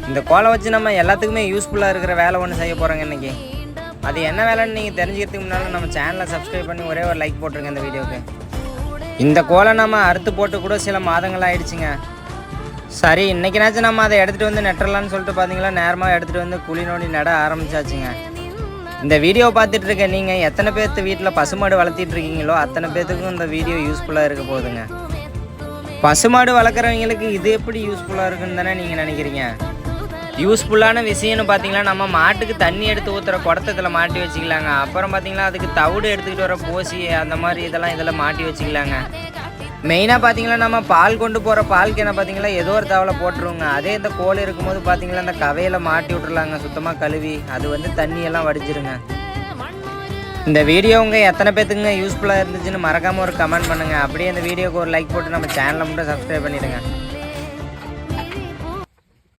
இந்த கோலை வச்சு நம்ம எல்லாத்துக்குமே யூஸ்ஃபுல்லாக இருக்கிற வேலை ஒன்று செய்ய போகிறோங்க இன்றைக்கி. அது என்ன வேலைன்னு நீங்கள் தெரிஞ்சுக்கிறதுக்கு முன்னால் நம்ம சேனலை சப்ஸ்கிரைப் பண்ணி ஒரே ஒரு லைக் போட்டுருங்க இந்த வீடியோவுக்கு. இந்த கோலை நம்ம அறுத்து போட்டு கூட சில மாதங்கள் ஆகிடுச்சிங்க. சரி, இன்றைக்கினாச்சும் நம்ம அதை எடுத்துகிட்டு வந்து நெட்டுறலான்னு சொல்லிட்டு பார்த்தீங்களா, நேரமாக எடுத்துகிட்டு வந்து குழி நோண்டி நட ஆரம்பிச்சாச்சுங்க. இந்த வீடியோவை பார்த்துட்டு இருக்க நீங்கள் எத்தனை பேர்த்து வீட்டில் பசுமாடு வளர்த்திட்டு இருக்கீங்களோ அத்தனை பேர்த்துக்கும் இந்த வீடியோ யூஸ்ஃபுல்லாக இருக்க போகுதுங்க. பசுமாடு வளர்க்குறவங்களுக்கு இது எப்படி யூஸ்ஃபுல்லாக இருக்குன்னு தானே நீங்கள் நினைக்கிறீங்க. யூஸ்ஃபுல்லான விஷயம்னு பார்த்தீங்கன்னா, நம்ம மாட்டுக்கு தண்ணி எடுத்து ஊற்றுற குடத்தில் மாட்டி வச்சுக்கலாங்க. அப்புறம் பார்த்தீங்கன்னா அதுக்கு தவிடு எடுத்துக்கிட்டு வர போசி அந்த மாதிரி இதெல்லாம் மாட்டி வச்சுக்கலாங்க. மெயினாக பார்த்தீங்கன்னா நம்ம பால் கொண்டு போகிற பால் கேனை பார்த்தீங்கன்னா ஏதோ ஒரு தவளை போட்டுருவோங்க. அதே இந்த கோழி இருக்கும்போது பார்த்தீங்கன்னா அந்த கவையில் மாட்டி விட்ருலாங்க, சுத்தமாக கழுவி. அது வந்து தண்ணியெல்லாம் வடிச்சிருங்க. இந்த வீடியோ உங்கள் எத்தனை பேத்துக்குங்க யூஸ்ஃபுல்லாக இருந்துச்சுன்னு மறக்காமல் ஒரு கமெண்ட் பண்ணுங்கள். அப்படியே இந்த வீடியோக்கு ஒரு லைக் போட்டு நம்ம சேனலை மட்டும் சப்ஸ்கிரைப் பண்ணிவிடுங்க.